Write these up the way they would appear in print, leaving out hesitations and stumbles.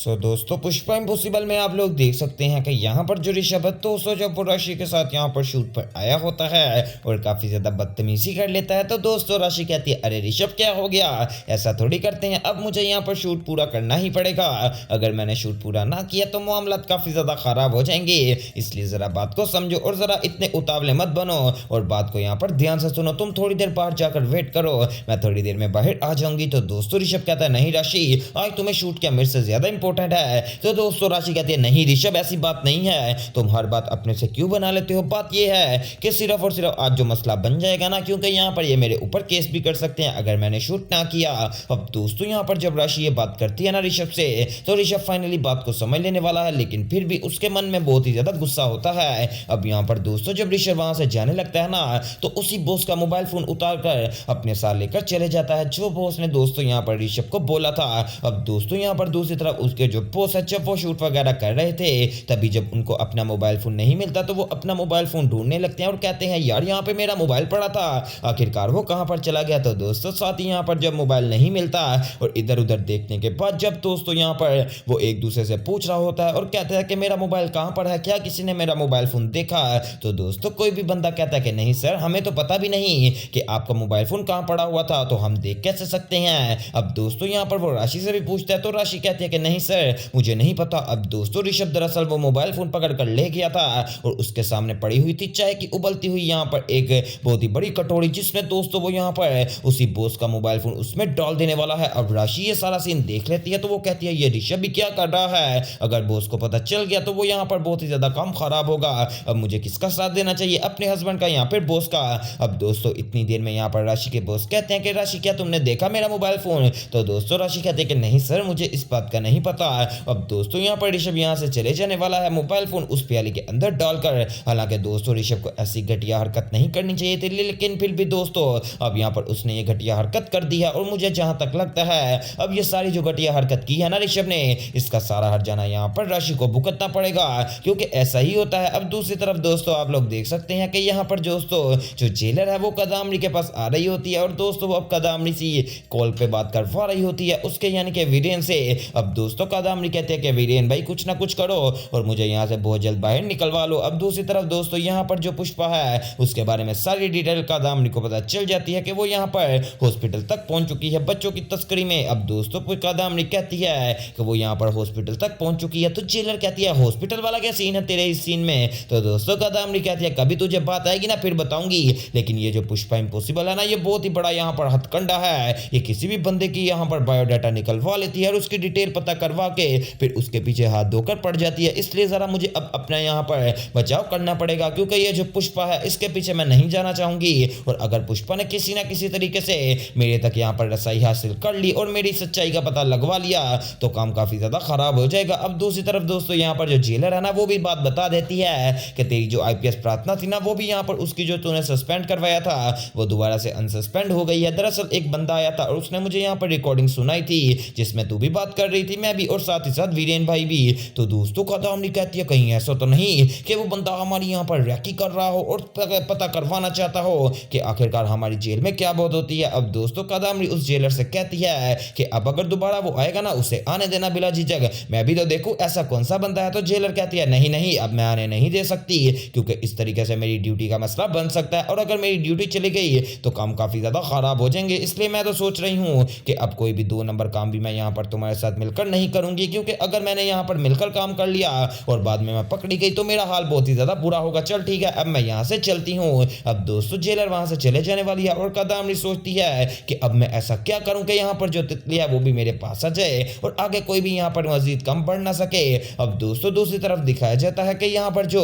दोस्तों पुष्पा इम्पॉसिबल में आप लोग देख सकते हैं कि यहाँ पर जो ऋषभ है दोस्तों जब वो राशि के साथ यहाँ पर शूट पर आया होता है और काफी ज्यादा बदतमीजी कर लेता है तो दोस्तों राशि कहती है अरे ऋषभ क्या हो गया, ऐसा थोड़ी करते हैं, अब मुझे यहाँ पर शूट पूरा करना ही पड़ेगा। अगर मैंने शूट पूरा ना किया तो मामला काफी ज्यादा खराब हो जाएंगे, इसलिए जरा बात को समझो और जरा इतने उतावले मत बनो और बात को यहाँ पर ध्यान से सुनो। तुम थोड़ी देर बाहर जाकर वेट करो, मैं थोड़ी देर में बाहर आ जाऊंगी। तो दोस्तों ऋषभ कहता है नहीं राशि, आज तुम्हें शूट क्या मेरे से ज्यादा इंपॉर्टेंट है। तो दोस्तों राशि कहती है नहीं ऋषभ ऐसी बात नहीं है, तुम हर बात अपने से क्यों बना लेते हो। बात ये है कि सिर्फ और सिर्फ आज जो मसला बन जाएगा ना, क्योंकि यहाँ पर ये मेरे ऊपर केस भी कर सकते हैं अगर मैंने शूट ना किया। अब दोस्तों यहाँ पर जब राशि ये बात करती है ना ऋषभ से, तो ऋषभ फाइनली बात को समझ लेने वाला है, लेकिन फिर भी उसके मन में बहुत ही ज्यादा गुस्सा होता है। अब यहाँ पर दोस्तों जब ऋषभ वहां से जाने लगता है ना, तो उसी बॉस का मोबाइल फोन उतार कर अपने साथ लेकर चले जाता है, जो बॉस ने दोस्तों यहाँ पर ऋषभ को बोला था। अब दोस्तों यहाँ पर दूसरी तरफ उसके जो बॉस है जब वो शूट वगैरह कर रहे थे, तभी जब उनको अपना मोबाइल फोन नहीं मिलता तो वो अपना मोबाइल फोन ढूंढने लगते हैं और कहते हैं यार यहाँ पे मेरा मोबाइल पड़ा था, आखिरकार वो कहाँ पर चला गया। तो दोस्तों साथ ही यहाँ पर जब मोबाइल नहीं मिलता और इधर उधर देखने के बाद जब दोस्तों यहाँ पर वो एक दूसरे से पूछ रहा होता है और कहते हैं कि मेरा मोबाइल कहाँ पर है, क्या किसी ने मेरा मोबाइल फोन देखा। तो दोस्तों कोई भी बंदा कहता है कि नहीं सर, हमें तो पता भी नहीं कि आपका मोबाइल फोन कहाँ पड़ा हुआ था, तो हम देख कैसे सकते हैं। अब दोस्तों यहाँ पर वो राशि से भी पूछता है तो राशि कहती है कि नहीं सर मुझे नहीं पता। अब दोस्तों ऋषभ दरअसल वो मोबाइल फोन पकड़ कर ले गया था और उसके सामने पड़ी हुई थी चाय की उबलती हुई यहाँ पर एक बहुत ही बड़ी कटोरी, जिसमें दोस्तों वो यहाँ पर उसी बॉस का मोबाइल फोन उसमें डाल देने वाला है। अब राशि ये सारा सीन देख लेती है तो वो कहती है ये ऋषभ भी क्या कर रहा है, अगर बॉस को पता चल गया तो वो यहाँ पर बहुत ही ज्यादा काम खराब होगा। अब मुझे किसका साथ देना चाहिए, अपने हस्बैंड का यहाँ पर बॉस का। अब दोस्तों इतनी देर में यहाँ पर राशि के बॉस कहते हैं कि राशि क्या तुमने देखा मेरा मोबाइल फोन। तो दोस्तों राशि कहते हैं कि नहीं सर मुझे इस बात का नहीं पता। अब दोस्तों यहाँ पर ऋषभ यहाँ से चले जाने वाला है मोबाइल फोन उस प्याली के अंदर डालकर। हालांकि दोस्तों ऋषभ को ऐसी घटिया हरकत नहीं करनी चाहिए थी, लेकिन फिर भी दोस्तों अब यहाँ पर उसने ये घटिया हरकत कर दी है और मुझे जहां तक लगता है अब ये सारी जो घटिया हरकत की है ना ऋषभ ने, इसका सारा हर्जाना यहाँ पर राशि को भुगतना पड़ेगा, क्योंकि ऐसा ही होता है। अब दूसरी तरफ दोस्तों आप लोग देख सकते हैं कि यहाँ पर दोस्तों जो जेलर है वो कदामनी के पास आ रही होती है और दोस्तों वो अब कदामनी से कॉल पे बात करवा रही होती है उसके यानी कि वीरेन से। अब दोस्तों कदामनी कहते हैं कि वीरेन भाई कुछ ना कुछ करो और मुझे यहाँ से बहुत जल्द बाहर निकलवा लो। अब दूसरी तरफ दोस्तों यहाँ पर जो पुष्पा है उसके बारे में सारी डिटेल कदामनी को पता चल जाती है कि वो यहाँ पर हॉस्पिटल तक पहुंच चुकी है बच्चों की तस्करी में। अब दोस्तों कदामनी कहती है कि वो यहाँ पर हॉस्पिटल तक पहुंच चुकी है, तो जेलर कहती है हॉस्पिटल वाला क्या सीन है तेरे इस सीन में। तो दोस्तों कदामनी कहती है कभी तुझे बात आएगी ना फिर बताऊंगी, लेकिन ये जो पुष्पा इम्पॉसिबल है ना ये बहुत ही बड़ा यहाँ पर हथकंडा है, ये किसी भी बंदे की यहाँ पर बायोडाटा निकलवा लेती है और उसकी डिटेल पता करवा के फिर उसके पीछे हाथ धोकर पड़ जाती है। इसलिए जरा मुझे अब अपना यहाँ पर बचाव करना पड़ेगा, क्योंकि ये जो पुष्पा है इसके पीछे मैं नहीं जाना चाहूंगी। और अगर पुष्पा ने किसी ना किसी तरीके से मेरे तक यहाँ पर रसाई हासिल कर ली और मेरी सच्चाई का पता लगवा लिया तो काम काफी ज्यादा खराब हो जाएगा। अब दूसरी तरफ दोस्तों यहाँ पर जो जेलर है ना वो भी बात बता देती है कि तेरी जो आईपीएस प्रार्थना थी ना वो भी यहाँ पर उसकी जो तूने सस्पेंड करवाया था वो दोबारा से अनसस्पेंड हो गई है। दरअसल एक बंदा आया था और उसने मुझे यहाँ पर रिकॉर्डिंग सुनाई थी जिसमें तू भी बात कर रही थी, मैं भी, और साथ ही साथ वीरेन भाई भी। तो दोस्तों कदामनी कहती है कहीं ऐसा तो नहीं कि वो बंदा हमारी यहाँ पर रैकी कर रहा हो और पता करवाना चाहता हो कि आखिरकार हमारी जेल में क्या बात होती है। अब दोस्तों कदामनी उस जेलर से कहती है कि अब अगर दोबारा वो आएगा ना उसे आने देना बिला झिझक, मैं भी तो देखूं ऐसा कौन सा बंदा है। तो जेलर कहती है नहीं नहीं अब मैं आने नहीं दे सकती, क्योंकि इस तरीके से मेरी ड्यूटी का मसला बन सकता है और अगर मेरी ड्यूटी चली गई तो काम काफी ज्यादा खराब हो जाएंगे। इसलिए मैं तो सोच रही हूँ कि अब कोई भी 2 नंबर काम भी मैं यहाँ पर तुम्हारे साथ मिलकर नहीं करूंगी, क्योंकि अगर मैंने यहाँ पर मिलकर काम कर लिया और बाद में मैं पकड़ी गई तो मेरा हाल बहुत ही ज्यादा बुरा होगा। चल ठीक है अब मैं यहाँ से चलती हूँ। अब दोस्तों जेलर वहां से चले जाने वाली है और कदामनी सोचती है कि अब मैं ऐसा क्या करूं कि यहाँ पर जो तितली है वो भी मेरे पास आ जाए और आगे कोई भी यहाँ पर मजीद कम बढ़ ना सके। अब दोस्तों दूसरी तरफ दिखाया जाता है कि यहाँ पर जो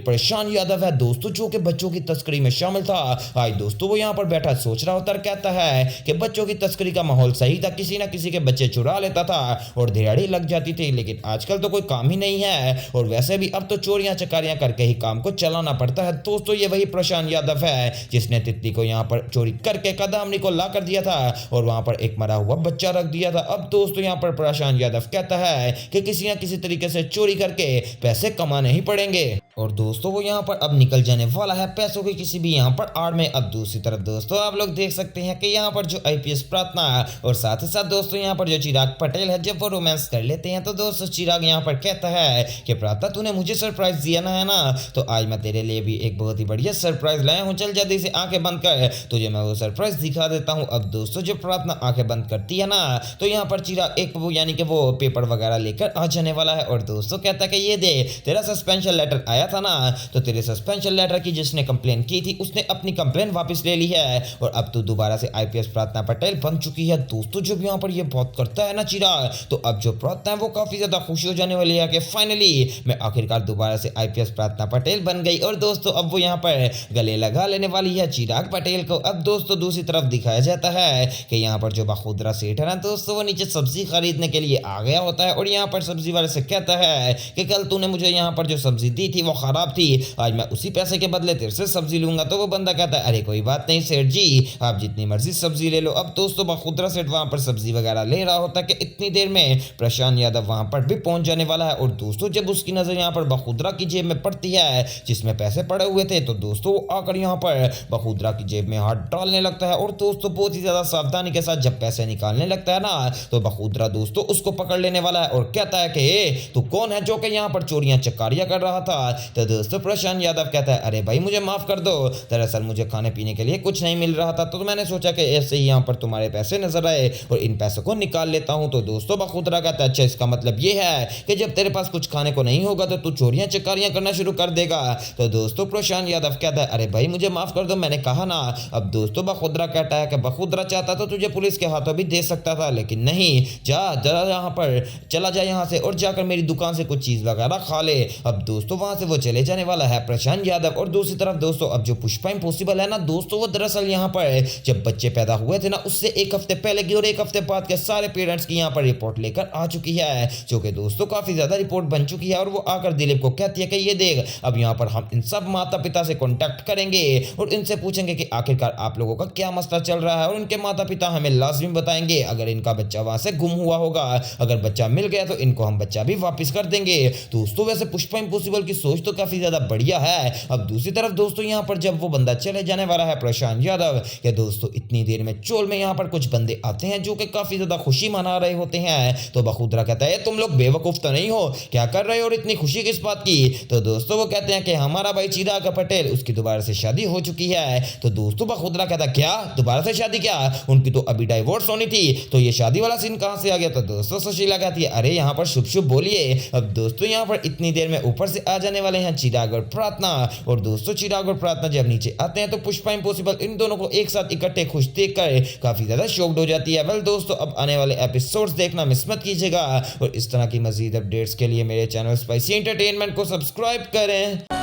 प्रशांत यादव है दोस्तों जो कि बच्चों की तस्करी में शामिल था, आज दोस्तों वो यहाँ पर बैठा सोच रहा होता है, कहता है कि बच्चों की तस्करी का माहौल सही था, किसी ना किसी के बच्चे चुरा लेता था और दिहाड़ी लग जाती थी, लेकिन आजकल तो कोई काम ही नहीं है और वैसे भी अब तो चोरियां चकारियां करके ही काम को चलाना पड़ता है। दोस्तों ये वही प्रशांत यादव है जिसने तितली को यहाँ पर चोरी करके कदामनी को ला कर दिया था और वहां पर एक मरा हुआ बच्चा रख दिया था। अब दोस्तों यहाँ पर प्रशांत यादव कहता है कि किसी ना किसी तरीके से चोरी करके पैसे कमाने ही पड़ेंगे। और दोस्तों वो यहाँ पर अब निकल जाने वाला है पैसों की किसी भी यहाँ पर आड़ में। अब दूसरी तरफ दोस्तों आप लोग देख सकते हैं कि यहाँ पर जो आईपीएस प्रार्थना है और साथ ही साथ दोस्तों यहाँ पर जो चिराग पटेल है, जब वो रोमांस कर लेते हैं तो दोस्तों चिराग यहाँ पर कहता है कि प्रार्थना तूने मुझे सरप्राइज दिया ना है ना, तो आज मैं तेरे लिए भी एक बहुत ही बढ़िया सरप्राइज लाया हूँ, चल जल्दी से आंखें बंद कर, तुझे मैं वो सरप्राइज दिखा देता हूँ। अब दोस्तों जब प्रार्थना आंखें बंद करती है ना तो यहाँ पर चिराग एक वो यानी कि वो पेपर वगैरह लेकर आ जाने वाला है और दोस्तों कहता है कि ये दे तेरा सस्पेंशन लेटर आया था ना, तो तेरे सस्पेंशन लेटर की जिसने कंप्लेन की थी उसने अपनी कंप्लेन वापस ले ली है और अब तो दोबारा से आईपीएस प्रार्थना पटेल बन चुकी है। दोस्तों जब यहाँ पर ये बात करता है ना चिराग, तो अब जो प्रार्थना है वो काफी ज्यादा खुश हो जाने वाली है कि फाइनली मैं आखिरकार दोबारा से आईपीएस प्रार्थना पटेल बन गई। और दोस्तों अब वो यहाँ पर गले लगा लेने वाली है चिराग पटेल को। अब दोस्तों दूसरी तरफ दिखाया जाता है कि यहाँ पर जो बखुदरा सेठ है ना दोस्तों, वो नीचे सब्जी खरीदने के लिए आ गया होता है और यहाँ पर सब्जी वाले से कहता है कि कल तूने मुझे यहाँ पर जो सब्जी दी थी वो खराब थी, आज मैं उसी पैसे के बदले तेरे से सब्जी लूंगा। तो वो बंदा कहता है अरे कोई बात नहीं सेठ जी, आप जितनी मर्जी सब्जी ले लो। अब दोस्तों बखुदरा सेठ वहां पर सब्जी वगैरह ले रहा होता है कि इतनी देर में प्रशांत यादव वहां पर भी पहुंच जाने वाला है और दोस्तों जब उसकी नजर यहाँ पर बखुदरा की जेब में पड़ती है जिसमें पैसे पड़े हुए थे, तो दोस्तों वो आकर यहाँ पर बखुदरा की जेब में हाथ डालने लगता है और दोस्तों बहुत ही ज्यादा सावधानी के साथ जब पैसे निकालने लगता है ना, तो बखुदरा दोस्तों उसको पकड़ लेने वाला है और कहता है कि तू कौन है जो कि यहाँ पर चोरियां चकारियां कर रहा था। तो दोस्तों प्रशांत यादव कहता है अरे भाई मुझे माफ कर दो, दरअसल मुझे खाने पीने के लिए कुछ नहीं मिल रहा था, तो मैंने सोचा कि ऐसे ही यहाँ पर तुम्हारे पैसे नजर आए और इन पैसों को निकाल लेता हूँ। तो दोस्तों बखुदरा कहता है अच्छा इसका मतलब ये है कि जब तेरे पास कुछ खाने को नहीं होगा तो तू चोरियां चकारियां करना शुरू कर देगा। तो दोस्तों प्रशांत यादव कहता है अरे भाई मुझे माफ कर दो, मैंने कहा ना। अब दोस्तों बखुदरा कहता है कि बखुदरा चाहता तो तुझे पुलिस के हाथों भी दे सकता था, लेकिन नहीं, जा जरा यहाँ पर चला जा यहाँ से और जाकर मेरी दुकान से कुछ चीज वगैरह खा ले। अब दोस्तों वहां से वो चले जाने वाला है प्रशांत यादव। और दूसरी तरफ दोस्तों अब जो पुष्पा इम्पॉसिबल है ना दोस्तों, वो दरअसल यहाँ पर जब बच्चे पैदा हुए थे ना उससे एक हफ्ते पहले की और एक हफ्ते बाद के सारे पेरेंट्स की यहाँ पर रिपोर्ट लेकर आ चुकी है, जो कि दोस्तों काफी ज्यादा रिपोर्ट बन चुकी है। और वो आकर दिलीप को कहती है कि ये देख अब यहाँ पर हम इन सब माता पिता से कॉन्टेक्ट करेंगे और इनसे पूछेंगे कि आखिरकार आप लोगों का क्या मसला चल रहा है और उनके माता पिता हमें लाजमी बताएंगे अगर इनका बच्चा वहां से गुम हुआ होगा, अगर बच्चा मिल गया तो इनको हम बच्चा भी वापस कर देंगे। दोस्तों वैसे पुष्पा इम्पॉसिबल की सोच तो काफी ज्यादा बढ़िया है। अब दूसरी तरफ दोस्तों यहाँ पर जब वो बंदा चले जाने वाला है प्रशांत यादव, कि दोस्तों इतनी देर में चोल में यहाँ पर कुछ बंदे आते हैं जो कि काफी ज्यादा खुशी मना रहे होते हैं। तो बखुदरा कहता है तुम लोग बेवकूफ तो नहीं हो, क्या कर रहे हो और इतनी खुशी किस बात की। तो दोस्तों वो कहते हैं कि हमारा भाई चिराग पटेल उसकी दोबारा से शादी हो चुकी है। तो दोस्तों बखुदरा कहता क्या दोबारा से शादी, क्या उनकी तो अभी डाइवोर्स होनी थी, तो ये शादी वाला सीन कहां से आ गया। तो दोस्तों सुशीला कहती है अरे यहाँ पर शुभ शुभ बोलिए। अब दोस्तों यहाँ पर इतनी देर में ऊपर से आ जाने वाले हैं चिराग और प्रार्थना। और दोस्तों चिराग और प्रार्थना जब नीचे आते हैं तो पुष्पा इम्पॉसिबल इन दोनों को एक साथ इकट्ठे खुश देखकर काफी ज्यादा शॉक्ड हो जाती है। वेल दोस्तों अब आने वाले एपिसोड्स देखना मिस मत कीजिएगा और इस तरह की मजीद अपडेट्स के लिए मेरे चैनल स्पाइसी एंटरटेनमेंट को सब्सक्राइब करें।